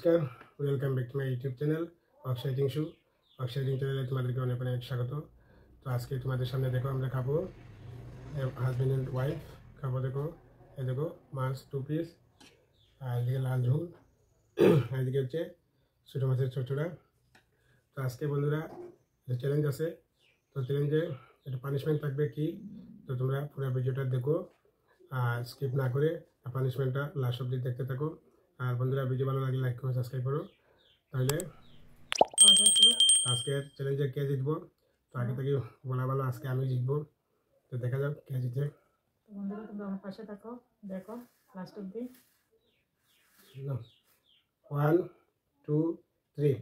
নমস্কার, welcome back to my YouTube channel exciting show. Exciting চ্যানেলে তোমাদেরকে অনেক অনেক স্বাগত। তো আজকে তোমাদের সামনে দেখো আমরা খাবো হাজব্যান্ড অ্যান্ড ওয়াইফ খাবো। দেখো এই দেখো মাছ 2 পিস, আর এদিকে লাল ঝোল, আর এদিকে হচ্ছে ছোটো মাছের চচড়া। তো আজকে বন্ধুরা চ্যালেঞ্জ আছে। তো চ্যালেঞ্জে একটা পানিশমেন্ট থাকবে কি, তো তোমরা পুরো ভিডিওটা দেখো আর স্কিপ না করে পানিশমেন্টটা লাস্ট অবধি দেখতে থাকো। আর বন্ধুরা ভিডিও ভালো লাগলে লাইক করো, সাবস্ক্রাইব করো। তাহলে আজকে চ্যালেঞ্জে কে জিতবো, তো আগে থেকে বলা ভালো আজকে আমি জিতবো। তো দেখা যাক কে জিতে। বন্ধুরা তোমরা আমার পাশে থাকো, দেখো লাস্ট অবধি। 1 2 3।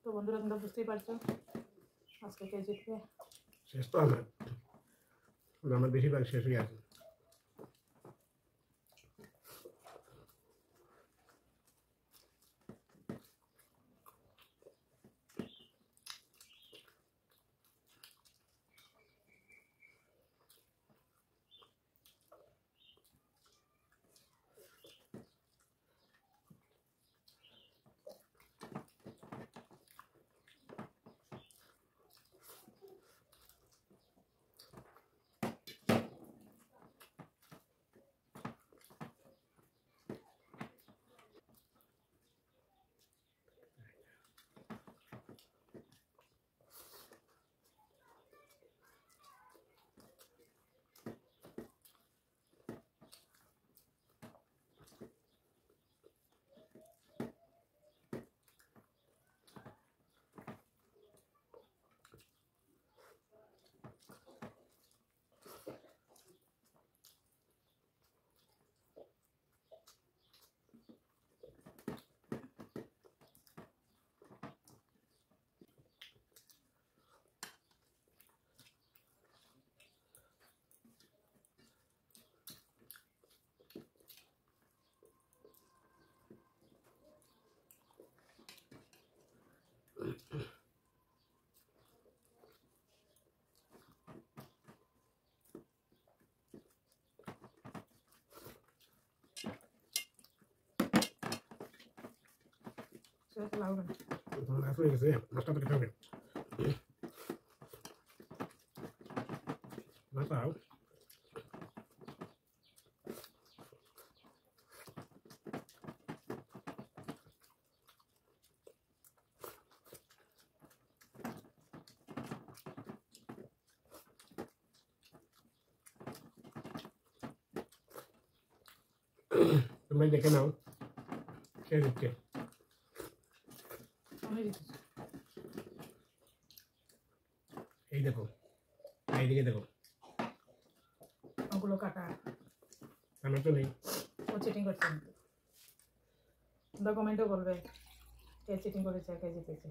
তো বন্ধুরা তোমরা বুঝতেই পারছো আজকে কে জিতবে। শেষ তো আমার বেশিরভাগ শেষ হয়ে আছে। সেটা লাগবে না। মাছ হয়ে গেছে, মাছটা তো খেতে হবে। মাছটাও তোমরা দেখে নাও কে দিচ্ছে। আমি দিতেছি। এই দেখো, এইদিকে দেখো, ওগুলো কাটা। আমার তো নেই। ও চিটিং করছে কিন্তু। তোমরা কমেন্টও বলবে কে চিটিং করেছে, কে জিতেছে।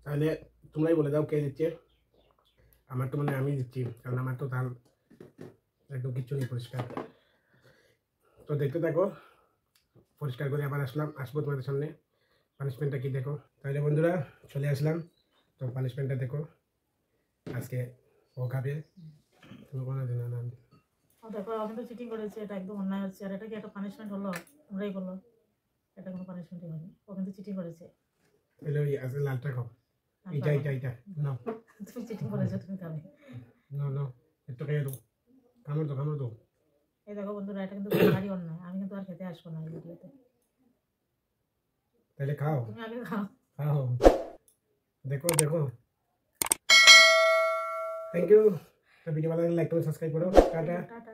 তাহলে তোমরাই বলে দাও কে দিচ্ছে। আমার তো আমি দিচ্ছি, কারণ আমার তো তার একদম কিচ্ছু নেই পরিষ্কার। তো দেখতে থাকো, পরিষ্কার করে আবার আসবো তোমাদের সামনে। পানিশমেন্টটা কি দেখো। তাহলে বন্ধুরা চলে আসলাম, তো পানিশমেন্টটা দেখো। আজকে ও খাবে, তুমি কোনো দিন না। ও দেখো, ও কিন্তু চিটিং করেছে, এটা একদম অন্যায় হচ্ছে। আর এটা কি একটা পানিশমেন্ট হলো? তোমরাই বলো, এটা কোনো পানিশমেন্টই হয়নি। ও কিন্তু চিটিং করেছে। তাহলে ওই আসলে লালটা খাও, এইটা নাও। তুমি চিটিং করেছো, তুমি খাবে। নাও একটু খেয়ে দাও, কামড় দাও। এই দেখো বন্ধুরা, এটা কিন্তু ভারী অন্যায়। আমি কিন্তু আর খেতে আসবো না এই ভিডিওতে। তাহলে খাও, তুমি আগে খাও। দেখো। Thank you. তো ভিডিও ভালো লাগলে লাইক করো, সাবস্ক্রাইব করো। টাটা। টাটা।